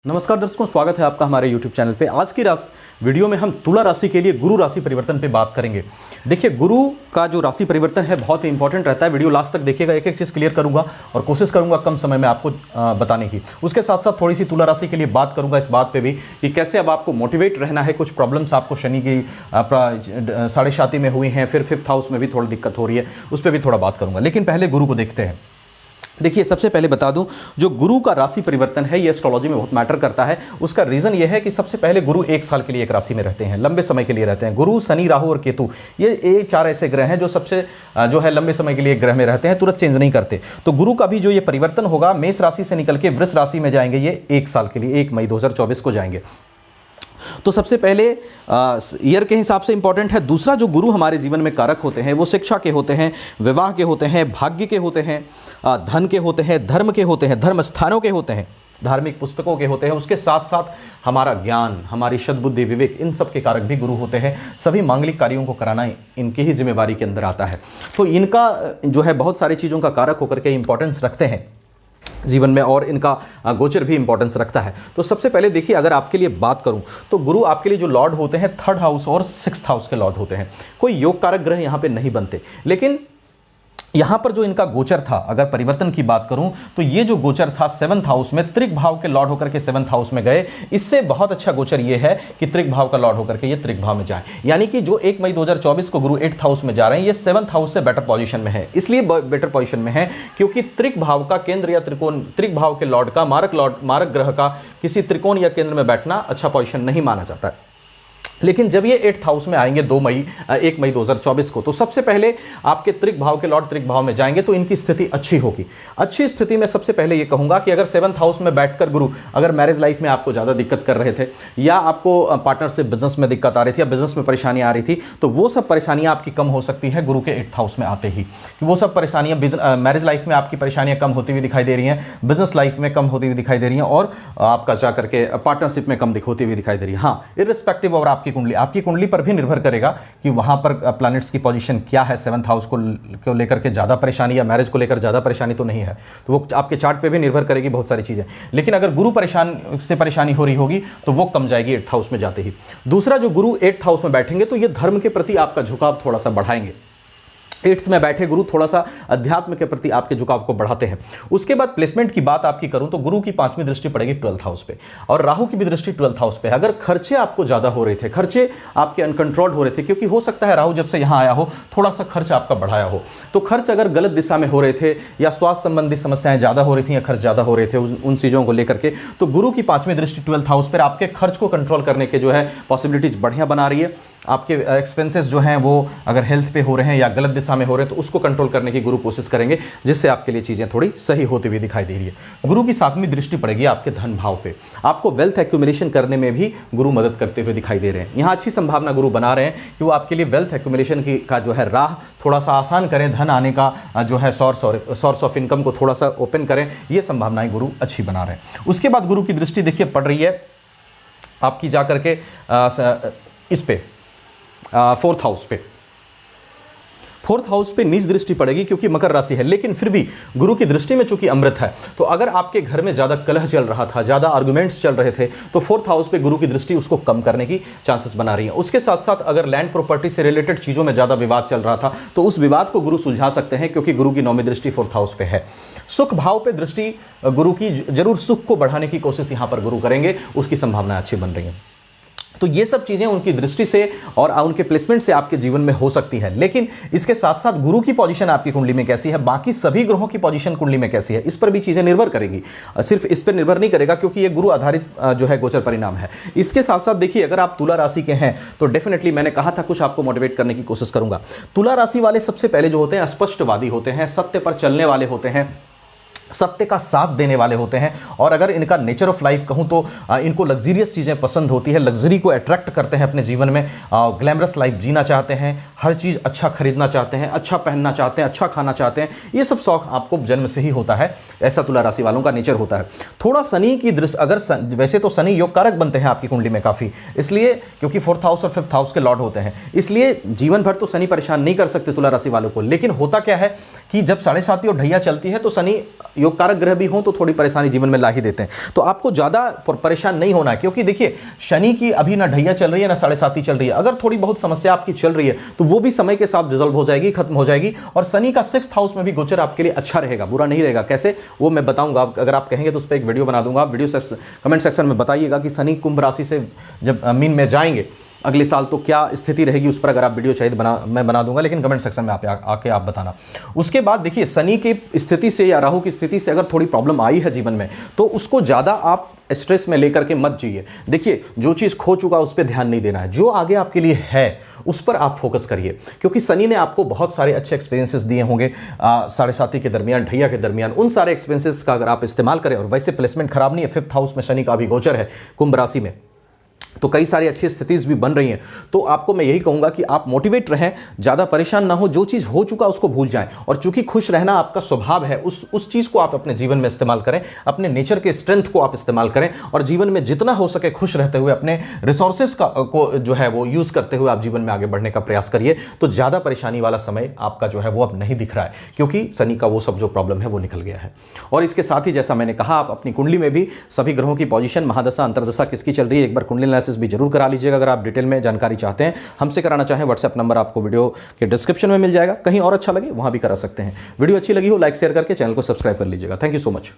नमस्कार दर्शकों, स्वागत है आपका हमारे YouTube चैनल पे। आज की वीडियो में हम तुला राशि के लिए गुरु राशि परिवर्तन पे बात करेंगे। देखिए, गुरु का जो राशि परिवर्तन है बहुत ही इंपॉर्टेंट रहता है। वीडियो लास्ट तक देखिएगा, एक एक चीज़ क्लियर करूंगा और कोशिश करूंगा कम समय में आपको बताने की। उसके साथ साथ थोड़ी सी तुला राशि के लिए बात करूंगा इस बात पर भी कि कैसे अब आपको मोटिवेट रहना है। कुछ प्रॉब्लम्स आपको शनि की साढ़े साती में हुई हैं, फिर 5th हाउस में भी थोड़ी दिक्कत हो रही है, उस पर भी थोड़ा बात करूंगा। लेकिन पहले गुरु को देखते हैं। देखिए, सबसे पहले बता दूं, जो गुरु का राशि परिवर्तन है ये एस्ट्रोलॉजी में बहुत मैटर करता है। उसका रीज़न ये है कि सबसे पहले गुरु 1 साल के लिए एक राशि में रहते हैं, लंबे समय के लिए रहते हैं। गुरु, शनि, राहु और केतु, ये 4 ऐसे ग्रह हैं जो सबसे लंबे समय के लिए ग्रह में रहते हैं, तुरंत चेंज नहीं करते। तो गुरु का भी जो ये परिवर्तन होगा, मेष राशि से निकल के वृष राशि में जाएंगे, ये 1 साल के लिए 1 मई 2024 को जाएंगे। तो सबसे पहले ईयर के हिसाब से इंपॉर्टेंट है। दूसरा, जो गुरु हमारे जीवन में कारक होते हैं वो शिक्षा के होते हैं, विवाह के होते हैं, भाग्य के होते हैं, धन के होते हैं, धर्म के होते हैं, धर्म स्थानों के होते हैं, धार्मिक पुस्तकों के होते हैं। उसके साथ साथ हमारा ज्ञान, हमारी सद्बुद्धि, विवेक, इन सब के कारक भी गुरु होते हैं। सभी मांगलिक कार्यों को कराना इनकी ही जिम्मेवारी के अंदर आता है। तो इनका जो है बहुत सारी चीज़ों का कारक होकर के इंपॉर्टेंस रखते हैं जीवन में, और इनका गोचर भी इंपॉर्टेंस रखता है। तो सबसे पहले देखिए, अगर आपके लिए बात करूं तो गुरु आपके लिए जो लॉर्ड होते हैं 3rd हाउस और 6th हाउस के लॉर्ड होते हैं। कोई योग कारक ग्रह यहां पे नहीं बनते, लेकिन यहां पर जो इनका गोचर था, अगर परिवर्तन की बात करूं तो ये जो गोचर था 7th हाउस में, त्रिक भाव के लॉर्ड होकर के 7th हाउस में गए। इससे बहुत अच्छा गोचर ये है कि त्रिक भाव का लॉर्ड होकर के ये त्रिक भाव में जाए, यानी कि जो 1 मई 2024 को गुरु 8th हाउस में जा रहे हैं, ये 7th हाउस से बेटर पोजीशन में है। इसलिए बेटर पोजीशन में है क्योंकि त्रिक भाव का केंद्र या त्रिकोण, त्रिक भाव के लॉर्ड का मारक ग्रह का किसी त्रिकोण या केंद्र में बैठना अच्छा पोजीशन नहीं माना जाता है। लेकिन जब ये 8th हाउस में आएंगे 1 मई 2024 को, तो सबसे पहले आपके त्रिक भाव के लॉर्ड त्रिक भाव में जाएंगे तो इनकी स्थिति अच्छी होगी। अच्छी स्थिति में सबसे पहले ये कहूंगा कि अगर 7th हाउस में बैठकर गुरु, अगर मैरिज लाइफ में आपको ज़्यादा दिक्कत कर रहे थे, या आपको पार्टनरशिप बिजनेस में दिक्कत आ रही थी, या बिजनेस में परेशानी आ रही थी, तो वो सब परेशानियां आपकी कम हो सकती है गुरु के 8th हाउस में आते ही। वो सब परेशानियां मैरिज लाइफ में आपकी परेशानियां कम होती हुई दिखाई दे रही हैं, बिजनेस लाइफ में कम होती हुई दिखाई दे रही हैं, और आपका जा करके पार्टनरशिप में कम होती हुई दिखाई दे रही है। हाँ, इर्रिस्पेक्टिव और आपकी कुंडली पर भी निर्भर करेगा कि वहां पर प्लैनेट्स की पोजीशन क्या है। 7th हाउस को लेकर के ज़्यादा परेशानी या मैरिज को लेकर ज़्यादा परेशानी तो नहीं है, तो वो आपके चार्ट पे भी निर्भर करेगी बहुत सारी चीज़ें। लेकिन अगर गुरु परेशानी हो रही होगी तो वो कम जाएगी 8th हाउस में जाते ही। दूसरा, जो गुरु 8th हाउस में बैठेंगे तो ये धर्म के प्रति आपका झुकाव थोड़ा सा बढ़ाएंगे। 8th में बैठे गुरु थोड़ा सा अध्यात्म के प्रति आपके झुकाव को बढ़ाते हैं। उसके बाद प्लेसमेंट की बात आपकी करूं तो गुरु की 5वीं दृष्टि पड़ेगी 12th हाउस पे, और राहु की भी दृष्टि 12th हाउस पे है। अगर खर्चे आपको ज़्यादा हो रहे थे, खर्चे आपके अनकंट्रोल्ड हो रहे थे, क्योंकि हो सकता है राहु जब से यहाँ आया हो थोड़ा सा खर्च आपका बढ़ाया हो, तो खर्च अगर गलत दिशा में हो रहे थे, या स्वास्थ्य संबंधी समस्याएं ज़्यादा हो रही थी, या खर्च ज़्यादा हो रहे थे उन चीज़ों को लेकर के, तो गुरु की 5वीं दृष्टि 12th हाउस पर आपके खर्च को कंट्रोल करने के जो है पॉसिबिलिटीज बढ़िया बना रही है। आपके एक्सपेंसेस जो हैं वो अगर हेल्थ पे हो रहे हैं या गलत दिशा में हो रहे हैं, तो उसको कंट्रोल करने की गुरु कोशिश करेंगे, जिससे आपके लिए चीज़ें थोड़ी सही होती हुई दिखाई दे रही है। गुरु की 7वीं दृष्टि पड़ेगी आपके धन भाव पे। आपको वेल्थ एक्यूमुलेशन करने में भी गुरु मदद करते हुए दिखाई दे रहे हैं। यहाँ अच्छी संभावना गुरु बना रहे हैं कि वो आपके लिए वेल्थ एक्यूमुलेशन का जो है राह थोड़ा सा आसान करें, धन आने का जो है सोर्स ऑफ इनकम को थोड़ा सा ओपन करें, ये संभावनाएं गुरु अच्छी बना रहे हैं। उसके बाद गुरु की दृष्टि देखिए पड़ रही है आपकी जा करके इस पे 4th हाउस पे। 4th हाउस पे नीच दृष्टि पड़ेगी क्योंकि मकर राशि है, लेकिन फिर भी गुरु की दृष्टि में चूंकि अमृत है, तो अगर आपके घर में ज़्यादा कलह चल रहा था, ज़्यादा आर्गुमेंट्स चल रहे थे, तो 4th हाउस पे गुरु की दृष्टि उसको कम करने की चांसेस बना रही है। उसके साथ साथ अगर लैंड प्रॉपर्टी से रिलेटेड चीज़ों में ज़्यादा विवाद चल रहा था, तो उस विवाद को गुरु सुलझा सकते हैं, क्योंकि गुरु की 9वीं दृष्टि 4th हाउस पे है। सुख भाव पे दृष्टि गुरु की जरूर सुख को बढ़ाने की कोशिश यहाँ पर गुरु करेंगे, उसकी संभावनाएं अच्छी बन रही हैं। तो ये सब चीज़ें उनकी दृष्टि से और उनके प्लेसमेंट से आपके जीवन में हो सकती है। लेकिन इसके साथ साथ गुरु की पोजीशन आपकी कुंडली में कैसी है, बाकी सभी ग्रहों की पोजीशन कुंडली में कैसी है, इस पर भी चीज़ें निर्भर करेगी। सिर्फ इस पर निर्भर नहीं करेगा, क्योंकि ये गुरु आधारित जो है गोचर परिणाम है। इसके साथ साथ देखिए, अगर आप तुला राशि के हैं तो डेफिनेटली मैंने कहा था कुछ आपको मोटिवेट करने की कोशिश करूंगा। तुला राशि वाले सबसे पहले जो होते हैं स्पष्टवादी होते हैं, सत्य पर चलने वाले होते हैं, सत्य का साथ देने वाले होते हैं। और अगर इनका नेचर ऑफ लाइफ कहूं तो इनको लग्जरियस चीज़ें पसंद होती है, लग्जरी को अट्रैक्ट करते हैं अपने जीवन में, ग्लैमरस लाइफ जीना चाहते हैं, हर चीज़ अच्छा खरीदना चाहते हैं, अच्छा पहनना चाहते हैं, अच्छा खाना चाहते हैं। ये सब शौक आपको जन्म से ही होता है, ऐसा तुला राशि वालों का नेचर होता है। थोड़ा शनि की दृष्टि, अगर वैसे तो शनि योग कारक बनते हैं आपकी कुंडली में काफ़ी, इसलिए क्योंकि 4th हाउस और 5th हाउस के लॉर्ड होते हैं, इसलिए जीवन भर तो शनि परेशान नहीं कर सकते तुला राशि वालों को। लेकिन होता क्या है कि जब 7.5 और ढैया चलती है तो शनि योग कारक ग्रह भी हों तो थोड़ी परेशानी जीवन में ला ही देते हैं। तो आपको ज़्यादा परेशान नहीं होना है, क्योंकि देखिए शनि की अभी ना ढैया चल रही है ना 7.5 चल रही है। अगर थोड़ी बहुत समस्या आपकी चल रही है तो वो भी समय के साथ रिजॉल्व हो जाएगी, खत्म हो जाएगी। और शनि का 6th हाउस में भी गोचर आपके लिए अच्छा रहेगा, बुरा नहीं रहेगा। कैसे वो मैं बताऊंगा, अगर आप कहेंगे तो उस पर एक वीडियो बना दूंगा। आप वीडियो कमेंट सेक्शन में बताइएगा कि शनि कुंभ राशि से जब मीन में जाएंगे अगले साल तो क्या स्थिति रहेगी, उस पर अगर आप वीडियो चाहिए मैं बना दूंगा, लेकिन कमेंट सेक्शन में आके आप बताना। उसके बाद देखिए शनि की स्थिति से या राहु की स्थिति से अगर थोड़ी प्रॉब्लम आई है जीवन में तो उसको ज़्यादा आप स्ट्रेस में लेकर के मत जिए। देखिए जो चीज़ खो चुका उस पर ध्यान नहीं देना है, जो आगे आपके लिए है उस पर आप फोकस करिए, क्योंकि शनि ने आपको बहुत सारे अच्छे एक्सपीरियंसेस दिए होंगे 7.5 के दरमियान, ढैया के दरमियान। उन सारे एक्सपीरियंसेस का अगर आप इस्तेमाल करें, और वैसे प्लेसमेंट खराब नहीं है, 5th हाउस में शनि का भी गोचर है कुंभ राशि में, तो कई सारी अच्छी स्थितिज भी बन रही हैं। तो आपको मैं यही कहूंगा कि आप मोटिवेट रहें, ज़्यादा परेशान ना हो, जो चीज़ हो चुका उसको भूल जाएं। और चूंकि खुश रहना आपका स्वभाव है, उस चीज़ को आप अपने जीवन में इस्तेमाल करें, अपने नेचर के स्ट्रेंथ को आप इस्तेमाल करें, और जीवन में जितना हो सके खुश रहते हुए अपने रिसोर्सेज को जो है वो यूज़ करते हुए आप जीवन में आगे बढ़ने का प्रयास करिए। तो ज़्यादा परेशानी वाला समय आपका जो है वो अब नहीं दिख रहा है, क्योंकि शनि का वो सब जो प्रॉब्लम है वो निकल गया है। और इसके साथ ही जैसा मैंने कहा, आप अपनी कुंडली में भी सभी ग्रहों की पोजीशन, महादशा, अंतर्दशा किसकी चल रही है, एक बार कुंडली एनालिसिस भी जरूर करा लीजिएगा। अगर आप डिटेल में जानकारी चाहते हैं, हमसे कराना चाहें, व्हाट्सएप नंबर आपको वीडियो के डिस्क्रिप्शन में मिल जाएगा। कहीं और अच्छा लगे वहां भी करा सकते हैं। वीडियो अच्छी लगी हो लाइक शेयर करके चैनल को सब्सक्राइब कर लीजिएगा। Thank you so much.